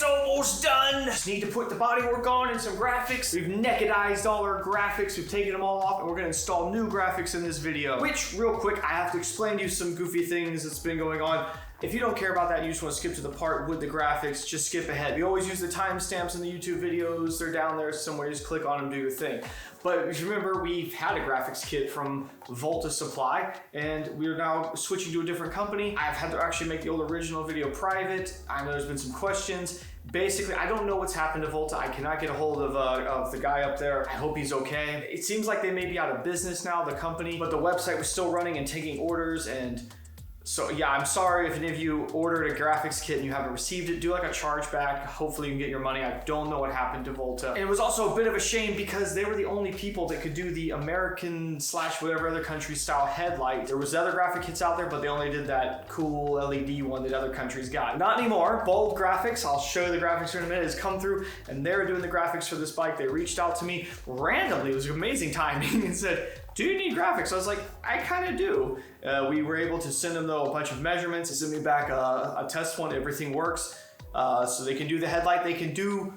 is almost done. Just need to put the bodywork on and some graphics. We've nakedized all our graphics. We've taken them all off and we're gonna install new graphics in this video. Which, real quick, I have to explain to you some goofy things that's been going on. If you don't care about that and you just want to skip to the part with the graphics, just skip ahead. We always use the timestamps in the YouTube videos. They're down there somewhere. Just click on them, do your thing. But if you remember, we've had a graphics kit from Volta Supply, and we're now switching to a different company. I've had to actually make the old original video private. I know there's been some questions. Basically, I don't know what's happened to Volta. I cannot get a hold of the guy up there. I hope he's okay. It seems like they may be out of business now, the company, but the website was still running and taking orders, and so yeah, I'm sorry if any of you ordered a graphics kit and you haven't received it. Do like a chargeback. Hopefully you can get your money. I don't know what happened to Volta. And it was also a bit of a shame because they were the only people that could do the American / whatever other country style headlight. There was other graphic kits out there, but they only did that cool LED one that other countries got. Not anymore. Bold Graphics, I'll show you the graphics in a minute, has come through and they're doing the graphics for this bike. They reached out to me randomly. It was amazing timing and said, do you need graphics? I was like, I kind of do. We were able to send them though a bunch of measurements. They sent me back a test one. Everything works. So they can do the headlight. They can do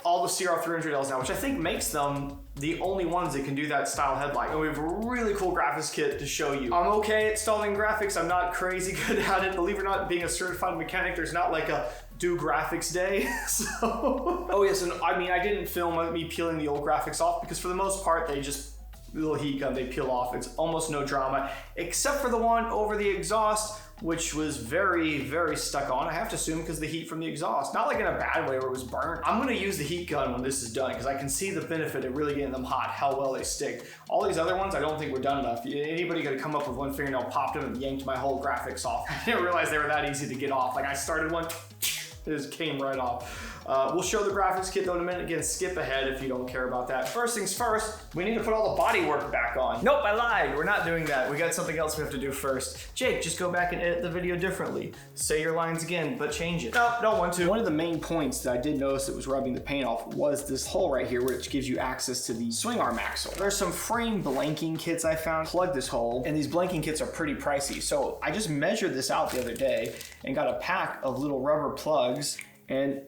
all the CRF300Ls now, which I think makes them the only ones that can do that style headlight. And we have a really cool graphics kit to show you. I'm okay at installing graphics. I'm not crazy good at it. Believe it or not, being a certified mechanic, there's not like a do graphics day. So, oh yes, and I mean, I didn't film me peeling the old graphics off because for the most part, they just little heat gun, they peel off. It's almost no drama, except for the one over the exhaust, which was very, very stuck on. I have to assume because the heat from the exhaust, not like in a bad way where it was burnt. I'm gonna use the heat gun when this is done because I can see the benefit of really getting them hot, how well they stick. All these other ones, I don't think were done enough. Anybody could come up with one fingernail, popped them and yanked my whole graphics off. I didn't realize they were that easy to get off. Like I started one, it just came right off. We'll show the graphics kit though in a minute. Again, skip ahead if you don't care about that. First things first, we need to put all the body work back on. Nope, I lied. We're not doing that. We got something else we have to do first. Jake, just go back and edit the video differently. Say your lines again, but change it. Nope, don't want to. One of the main points that I did notice that was rubbing the paint off was this hole right here, which gives you access to the swing arm axle. There's some frame blanking kits I found. Plug this hole, and these blanking kits are pretty pricey. So I just measured this out the other day and got a pack of little rubber plugs, and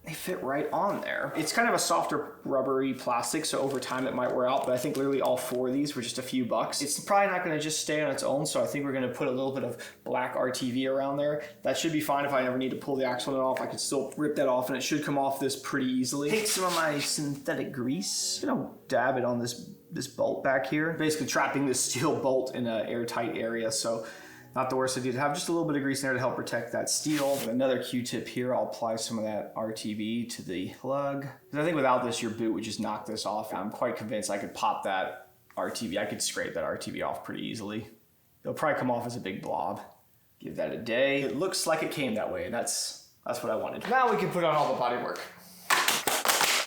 they fit right on there. It's kind of a softer rubbery plastic, so over time it might wear out, but I think literally all 4 of these were just a few bucks. It's probably not gonna just stay on its own, so I think we're gonna put a little bit of black RTV around there. That should be fine if I ever need to pull the axle nut off. I could still rip that off and it should come off this pretty easily. Take some of my synthetic grease. I'm gonna dab it on this bolt back here. Basically trapping this steel bolt in an airtight area, so not the worst idea to have just a little bit of grease in there to help protect that steel. With another Q-tip here, I'll apply some of that RTV to the plug. Because I think without this, your boot would just knock this off. I'm quite convinced I could pop that RTV. I could scrape that RTV off pretty easily. It'll probably come off as a big blob. Give that a day. It looks like it came that way, and that's what I wanted. Now we can put on all the bodywork.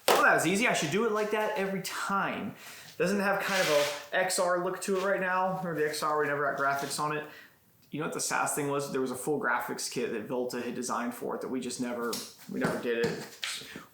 Well, that was easy. I should do it like that every time. Doesn't it have kind of a XR look to it right now? Or the XR, we never got graphics on it. You know what the sass thing was? There was a full graphics kit that Volta had designed for it that we never did it.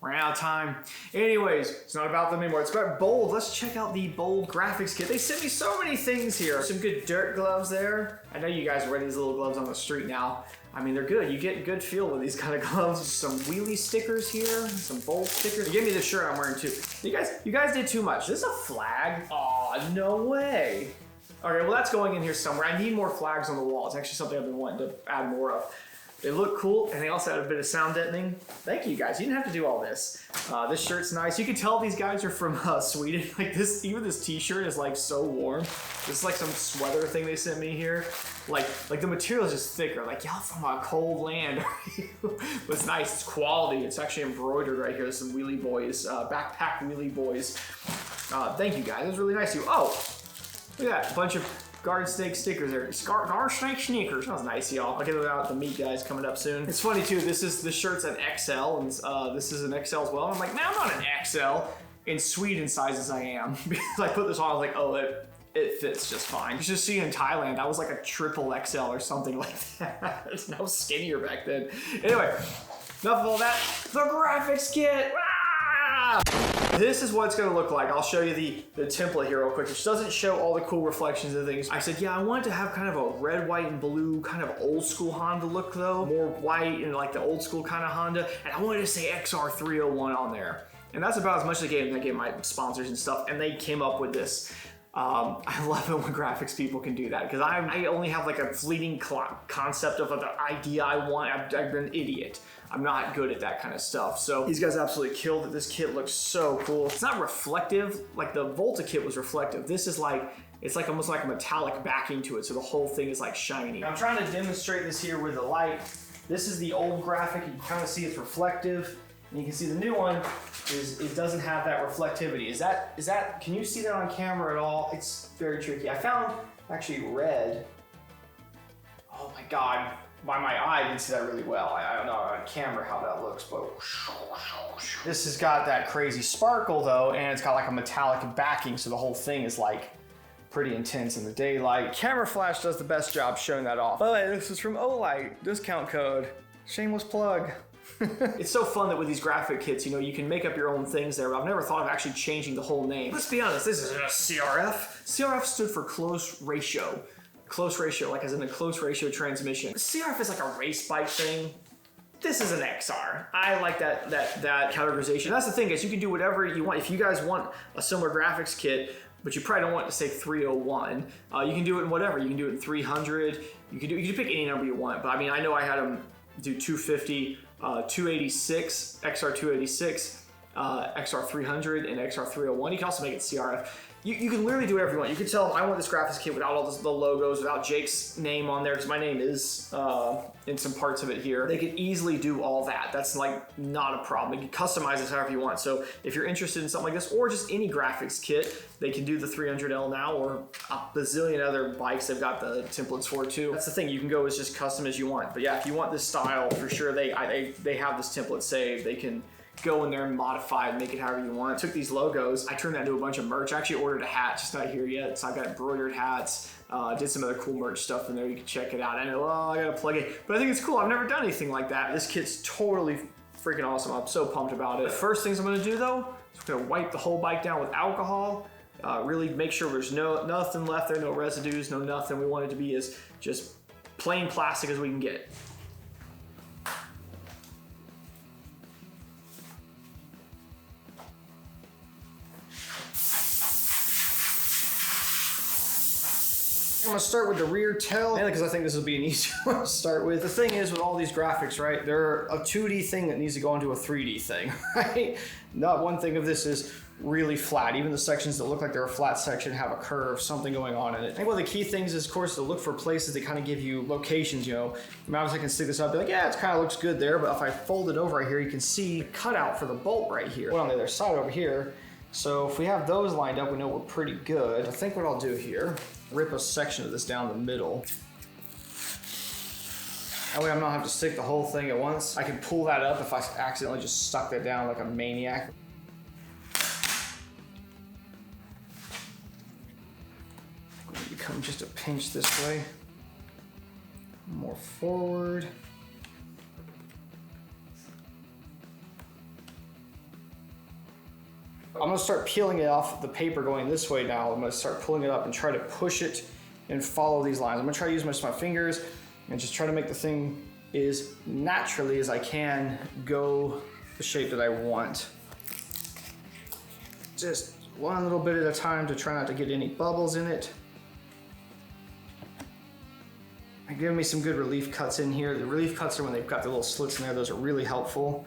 Ran out of time. Anyways, it's not about them anymore. It's about Bold. Let's check out the Bold graphics kit. They sent me so many things here. Some good dirt gloves there. I know you guys wear these little gloves on the street now. I mean, they're good. You get a good feel with these kind of gloves. Some wheelie stickers here, some Bold stickers. Give me the shirt I'm wearing too. You guys did too much. Is this a flag? Oh, no way. Okay, well that's going in here somewhere. I need more flags on the wall. It's actually something I've been wanting to add more of. They look cool, and they also had a bit of sound deadening. Thank you guys, you didn't have to do all this. This shirt's nice. You can tell these guys are from Sweden. Like this, even this t-shirt is like so warm. This is like some sweater thing they sent me here. Like the material is just thicker. Like y'all from a cold land. But it's nice, it's quality. It's actually embroidered right here. There's some wheelie boys, backpack wheelie boys. Thank you guys, it was really nice of you. Oh, look at that, a bunch of GardenSnake stickers there. GardenSnake sneakers. That was nice, y'all. I'll get it out the meat guys coming up soon. It's funny too, this shirt's an XL, and this is an XL as well. And I'm like, man, I'm not an XL. In Sweden sizes I am. Because I put this on, I was like, oh, it fits just fine. You should see in Thailand, I was like a triple XL or something like that. I was skinnier back then. Anyway, enough of all that. The graphics kit! Ah! This is what it's gonna look like. I'll show you the template here real quick, which doesn't show all the cool reflections and things. I said, yeah, I wanted to have kind of a red, white, and blue kind of old school Honda look though. More white and like the old school kind of Honda. And I wanted to say XR301 on there. And that's about as much as I gave my sponsors and stuff, and they came up with this. I love it when graphics people can do that, because I only have like a fleeting concept of the idea I want. I've been an idiot. I'm not good at that kind of stuff. So these guys absolutely killed it. This kit looks so cool. It's not reflective, like the Volta kit was reflective. This is like, it's like almost like a metallic backing to it, so the whole thing is like shiny. I'm trying to demonstrate this here with the light. This is the old graphic. You can kind of see it's reflective. And you can see the new one it doesn't have that reflectivity. Is that, can you see that on camera at all? It's very tricky. I found actually red. Oh my God, by my eye I didn't see that really well. I don't know on camera how that looks, but this has got that crazy sparkle though, and it's got like a metallic backing, so the whole thing is like pretty intense in the daylight. Camera flash does the best job showing that off. By the way, this is from Olight, discount code, shameless plug. It's so fun that with these graphic kits, you know, you can make up your own things there, but I've never thought of actually changing the whole name. Let's be honest, this isn't a CRF. CRF stood for close ratio. Close ratio, like as in a close ratio transmission. CRF is like a race bike thing. This is an XR. I like that categorization. That's the thing, is you can do whatever you want. If you guys want a similar graphics kit, but you probably don't want to say 301, you can do it in whatever. You can do it in 300. You can pick any number you want, but I mean, I know I had them do 250, 286, XR286, XR300, and XR301. You can also make it CRF. You can literally do whatever you want. You can tell them, I want this graphics kit without all the logos, without Jake's name on there, because my name is in some parts of it here. They can easily do all that. That's like not a problem. You can customize this however you want. So if you're interested in something like this, or just any graphics kit, they can do the 300L now, or a bazillion other bikes they've got the templates for too. That's the thing, you can go as just custom as you want. But yeah, if you want this style, for sure, they have this template saved. They can go in there and modify it, make it however you want. I took these logos, I turned that into a bunch of merch. I actually ordered a hat, just not here yet. So I got embroidered hats, did some other cool merch stuff in there. You can check it out. I know, I gotta plug it, but I think it's cool. I've never done anything like that. This kit's totally freaking awesome. I'm so pumped about it. The first things I'm gonna do though, is I'm gonna wipe the whole bike down with alcohol, really make sure there's nothing left there, no residues, no nothing. We want it to be as just plain plastic as we can get it. I'm gonna start with the rear tail, mainly because I think this will be an easy one to start with. The thing is with all these graphics, right, they're a 2D thing that needs to go into a 3D thing, right? Not one thing of this is really flat. Even the sections that look like they're a flat section have a curve, something going on in it. I think one of the key things is, of course, to look for places that kind of give you locations, you know. I mean, obviously I can stick this up, be like, yeah, it kind of looks good there, but if I fold it over right here, you can see the cutout for the bolt right here. One on the other side over here. So if we have those lined up, we know we're pretty good. I think what I'll do here, rip a section of this down the middle. That way I'm not having to stick the whole thing at once. I can pull that up if I accidentally just stuck that down like a maniac. You come just a pinch this way. More forward. I'm gonna start peeling it off the paper going this way now. I'm gonna start pulling it up and try to push it and follow these lines. I'm gonna try to use my fingers and just try to make the thing as naturally as I can go the shape that I want. Just one little bit at a time to try not to get any bubbles in it. And giving me some good relief cuts in here. The relief cuts are when they've got the little slits in there. Those are really helpful.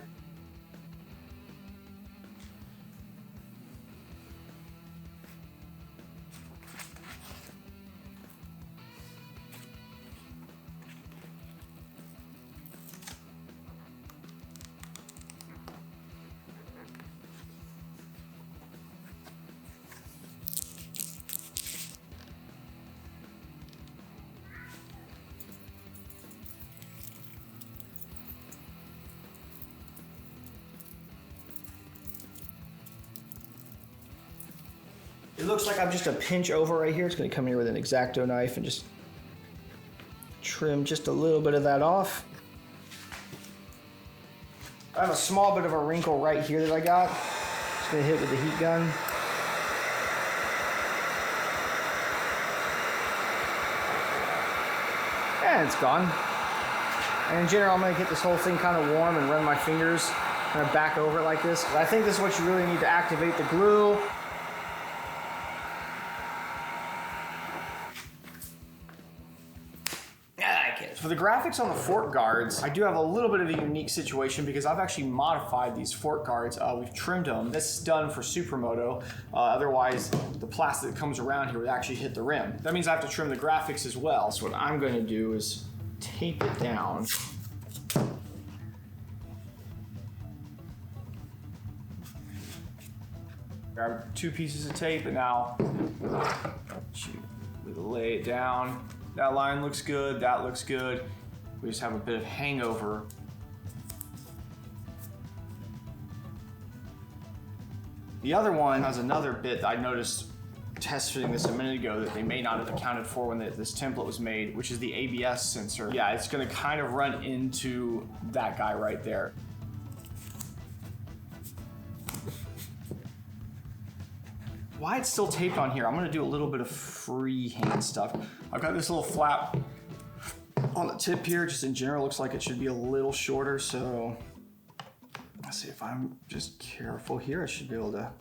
It looks like I'm just a pinch over right here. It's gonna come here with an X-Acto knife and just trim just a little bit of that off. I have a small bit of a wrinkle right here that I got. Just gonna hit with the heat gun. And it's gone. And in general, I'm gonna get this whole thing kind of warm and run my fingers kind of back over it like this. But I think this is what you really need to activate the glue. For the graphics on the fork guards, I do have a little bit of a unique situation because I've actually modified these fork guards. We've trimmed them. This is done for Supermoto. Otherwise, the plastic that comes around here would actually hit the rim. That means I have to trim the graphics as well. So what I'm going to do is tape it down. Grab 2 pieces of tape and now we lay it down. That line looks good, that looks good. We just have a bit of hangover. The other one has another bit that I noticed test fitting this a minute ago that they may not have accounted for when this template was made, which is the ABS sensor. Yeah, it's gonna kind of run into that guy right there. Why it's still taped on here, I'm gonna do a little bit of freehand stuff. I've got this little flap on the tip here, just in general, looks like it should be a little shorter, so let's see if I'm just careful here, I should be able to.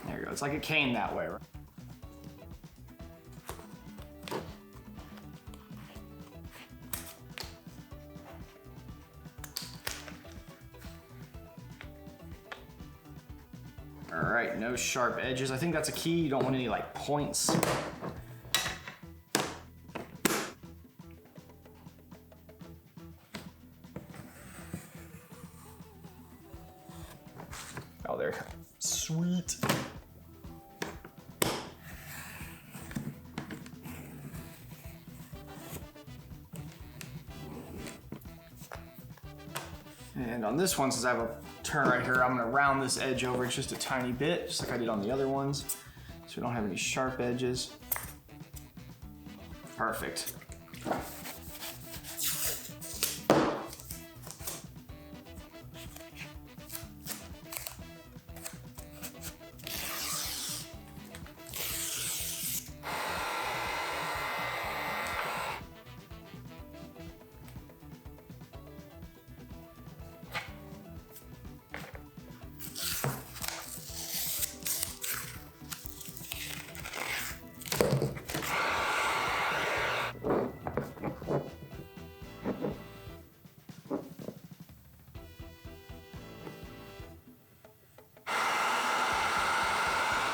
There you go, it's like it came that way, right? All right, no sharp edges. I think that's a key. You don't want any like points. Oh, there. Sweet. And on this one, since I have a turn right here, I'm gonna round this edge over just a tiny bit, just like I did on the other ones, so we don't have any sharp edges. Perfect.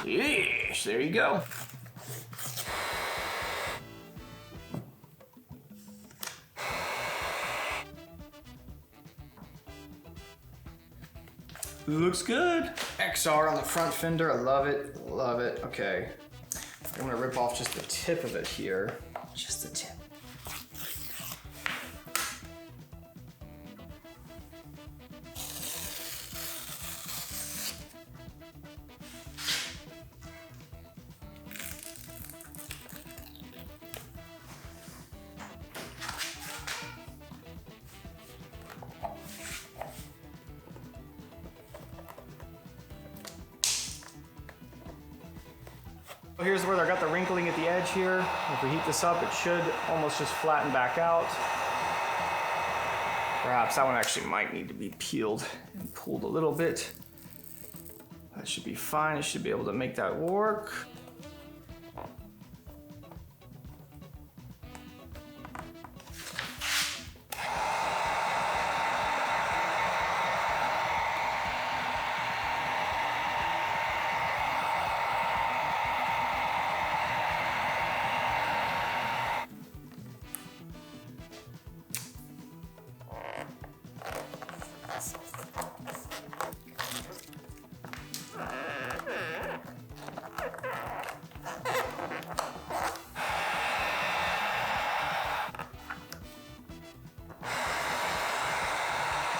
Yeesh, there you go. Looks good. XR on the front fender, I love it, love it. Okay, I'm gonna rip off just the tip of it here. Just the tip. Here's where I got the wrinkling at the edge here. If we heat this up, it should almost just flatten back out. Perhaps that one actually might need to be peeled and pulled a little bit. That should be fine. It should be able to make that work.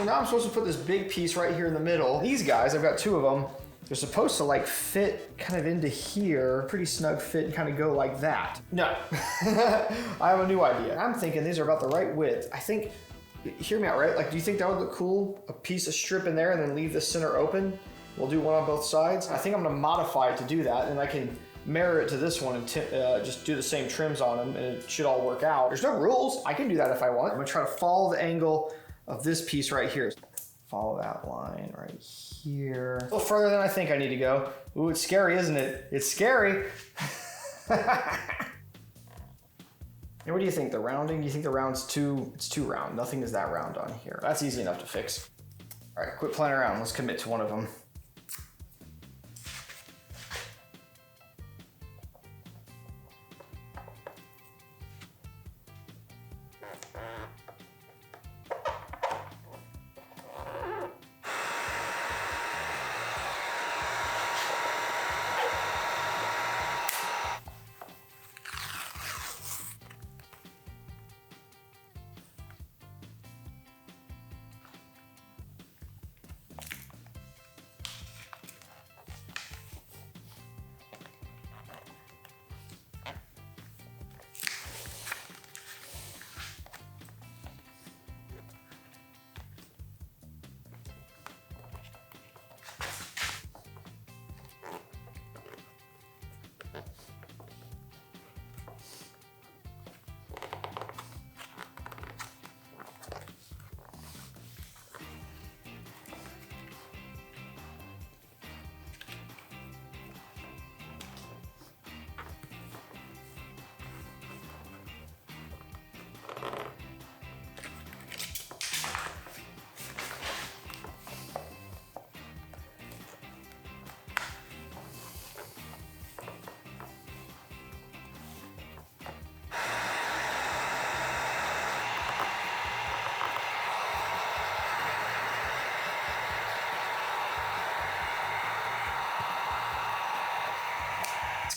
So now I'm supposed to put this big piece right here in the middle. These guys, I've got 2 of them. They're supposed to like fit kind of into here, pretty snug fit, and kind of go like that. No, I have a new idea. I'm thinking these are about the right width. I think, hear me out, right? Like, do you think that would look cool? A piece of strip in there and then leave the center open? We'll do one on both sides. I think I'm gonna modify it to do that, and I can mirror it to this one and just do the same trims on them, and it should all work out. There's no rules. I can do that if I want. I'm gonna try to follow the angle of this piece right here. Follow that line right here. A little further than I think I need to go. Ooh, it's scary, isn't it? It's scary. And what do you think, the rounding? Do you think the round's it's too round? Nothing is that round on here. That's easy enough to fix. All right, quit playing around. Let's commit to one of them.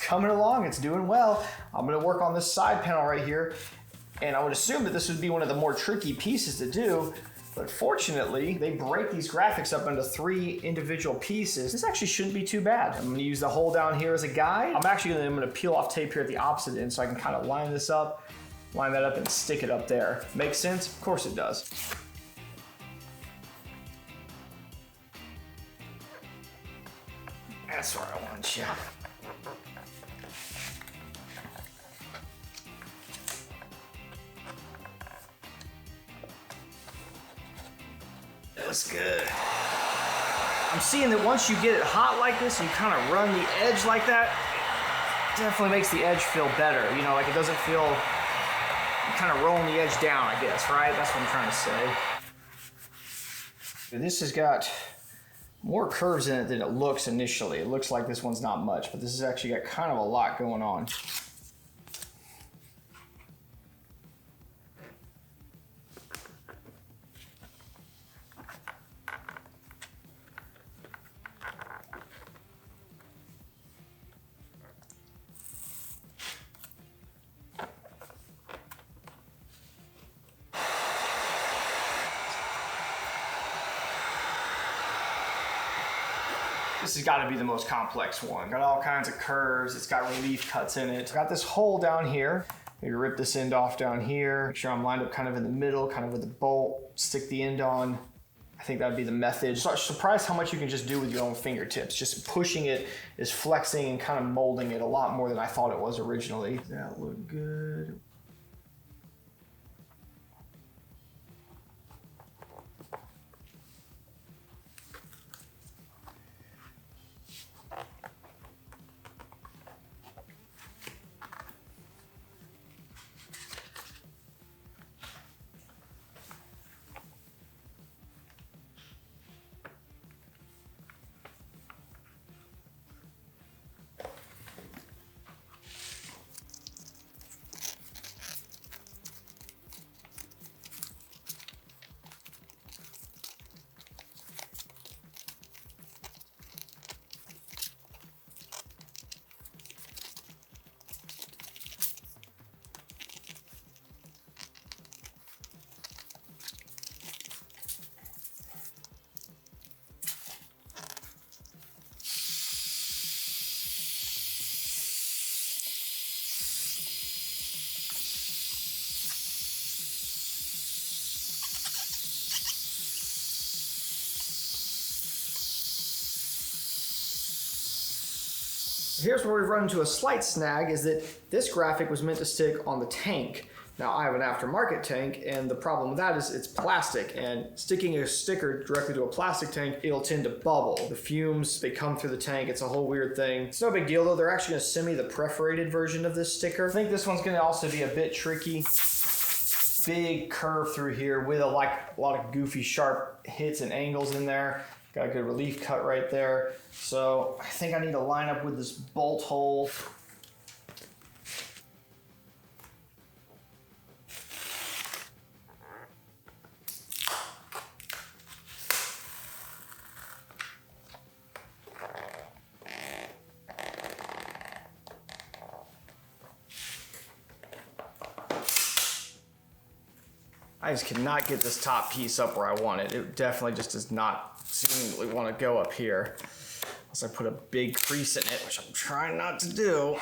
Coming along, it's doing well. I'm gonna work on this side panel right here, and I would assume that this would be one of the more tricky pieces to do, but fortunately, they break these graphics up into 3 individual pieces. This actually shouldn't be too bad. I'm gonna use the hole down here as a guide. I'm gonna peel off tape here at the opposite end so I can kind of line this up, line that up, and stick it up there. Makes sense? Of course it does. That's where I want you. Looks good. I'm seeing that once you get it hot like this, and you kind of run the edge like that, it definitely makes the edge feel better. You know, like it doesn't feel, kind of rolling the edge down, I guess, right? That's what I'm trying to say. This has got more curves in it than it looks initially. It looks like this one's not much, but this has actually got kind of a lot going on. This has got to be the most complex one. Got all kinds of curves. It's got relief cuts in it. Got this hole down here. Maybe rip this end off down here. Make sure I'm lined up kind of in the middle, kind of with the bolt. Stick the end on. I think that'd be the method. So I'm surprised how much you can just do with your own fingertips. Just pushing it is flexing and kind of molding it a lot more than I thought it was originally. Does that look good? Here's where we've run into a slight snag, is that this graphic was meant to stick on the tank. Now I have an aftermarket tank, and the problem with that is it's plastic, and sticking a sticker directly to a plastic tank, it'll tend to bubble. The fumes, they come through the tank, it's a whole weird thing. It's no big deal though, they're actually gonna send me the perforated version of this sticker. I think this one's gonna also be a bit tricky. Big curve through here with a lot of goofy sharp hits and angles in there. Got a good relief cut right there. So I think I need to line up with this bolt hole. I just cannot get this top piece up where I want it. It definitely just does not seemingly want to go up here. Unless I put a big crease in it, which I'm trying not to do.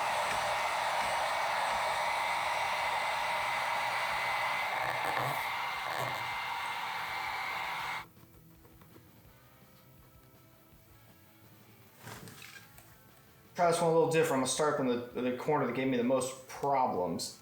Try this one a little different. I'm gonna start from the corner that gave me the most problems.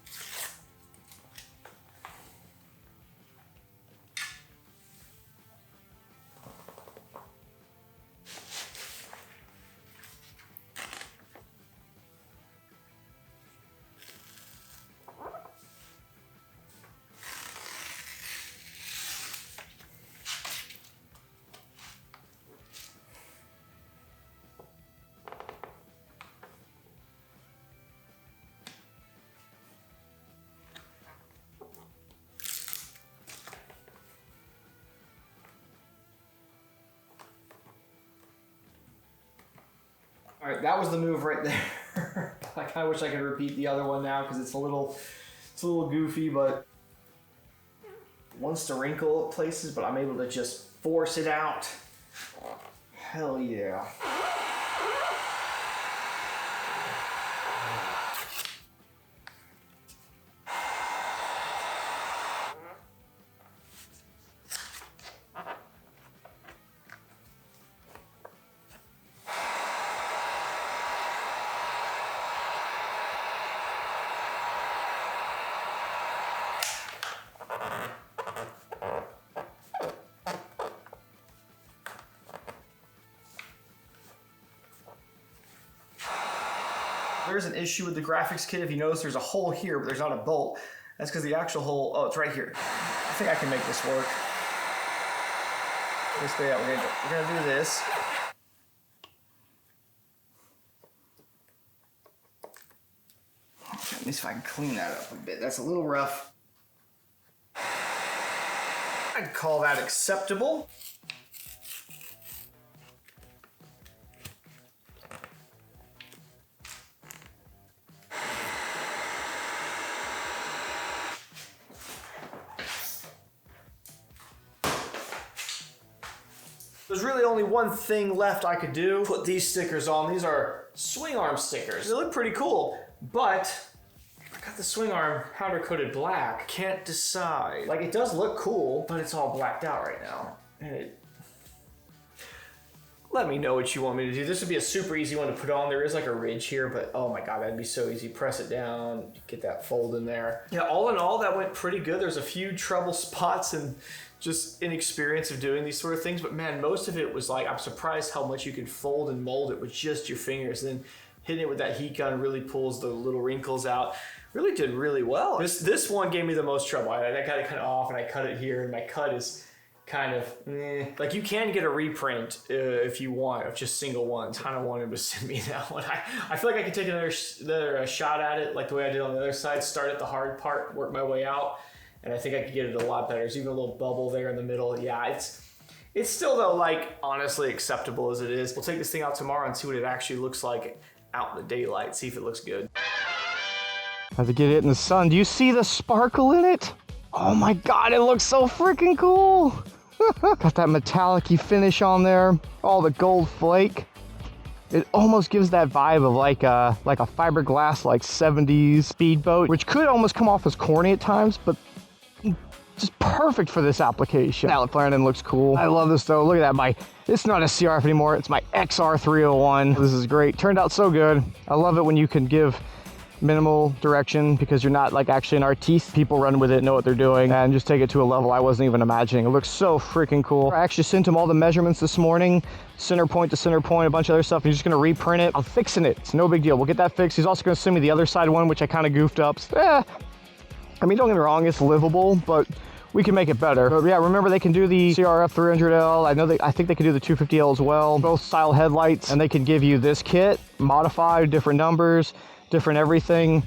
All right, that was the move right there. I kind of wish I could repeat the other one now because it's a little goofy, but it wants to wrinkle at places, but I'm able to just force it out. Hell yeah. There's an issue with the graphics kit. If you notice, there's a hole here, but there's not a bolt. That's because the actual hole, oh, it's right here. I think I can make this work. Basically, yeah, we're gonna do this. Okay, at least if I can clean that up a bit. That's a little rough. I'd call that acceptable. There's really only one thing left I could do. Put these stickers on. These are Swingarm stickers. They look pretty cool, but I got the Swingarm powder coated black. Can't decide. Like, it does look cool, but it's all blacked out right now. Let me know what you want me to do. This would be a super easy one to put on. There is like a ridge here, but oh my God, that'd be so easy. Press it down, get that fold in there. Yeah, all in all, that went pretty good. There's a few trouble spots and just inexperience of doing these sort of things, but man, most of it was like, I'm surprised how much you could fold and mold it with just your fingers. And then hitting it with that heat gun really pulls the little wrinkles out. Really did really well. This one gave me the most trouble. I got it kind of off and I cut it here, and my cut is kind of like, you can get a reprint if you want of just single ones. Kind of wanted to send me that one. I feel like I could take another shot at it like the way I did on the other side, start at the hard part, work my way out, and I think I could get it a lot better. There's even a little bubble there in the middle. Yeah, it's still though, like, honestly acceptable as it is. We'll take this thing out tomorrow and see what it actually looks like out in the daylight, see if it looks good. I have to get it in the sun. Do you see the sparkle in it? Oh my God, it looks so freaking cool. Got that metallic-y finish on there, all the gold flake. It almost gives that vibe of like a fiberglass, like 70s speedboat, which could almost come off as corny at times, but just perfect for this application. That Clarendon looks cool. I love this though. Look at that. It's not a CRF anymore. It's my XR301. This is great. Turned out so good. I love it when you can give minimal direction because you're not like actually in our teeth. People run with it, know what they're doing, and just take it to a level I wasn't even imagining. It looks so freaking cool. I actually sent him all the measurements this morning, center point to center point, a bunch of other stuff. He's just gonna reprint it. I'm fixing it. It's no big deal. We'll get that fixed. He's also gonna send me the other side one, which I kind of goofed up. I mean, don't get me wrong, it's livable, but we can make it better. But yeah, remember they can do the CRF300L. I think they can do the 250L as well. Both style headlights, and they can give you this kit, modified, different numbers, different everything.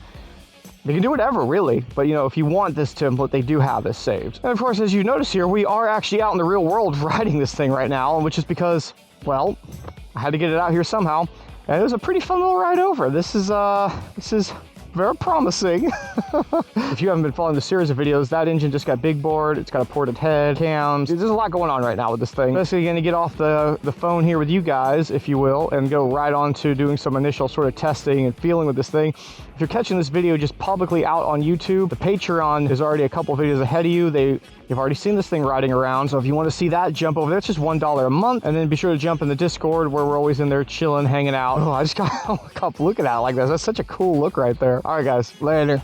They can do whatever, really. But you know, if you want this template, they do have this saved. And of course, as you notice here, we are actually out in the real world riding this thing right now, which is because, well, I had to get it out here somehow. And it was a pretty fun little ride over. This is very promising. If you haven't been following the series of videos, that engine just got big bored. It's got a ported head, cams. There's a lot going on right now with this thing. Basically gonna get off the phone here with you guys, if you will, and go right on to doing some initial sort of testing and feeling with this thing. If you're catching this video just publicly out on YouTube, the Patreon is already a couple videos ahead of you. You've already seen this thing riding around, so if you want to see that, jump over there. It's just $1 a month, and then be sure to jump in the Discord where we're always in there chilling, hanging out. Oh, I just got look at that like this. That's such a cool look right there. All right, guys, later.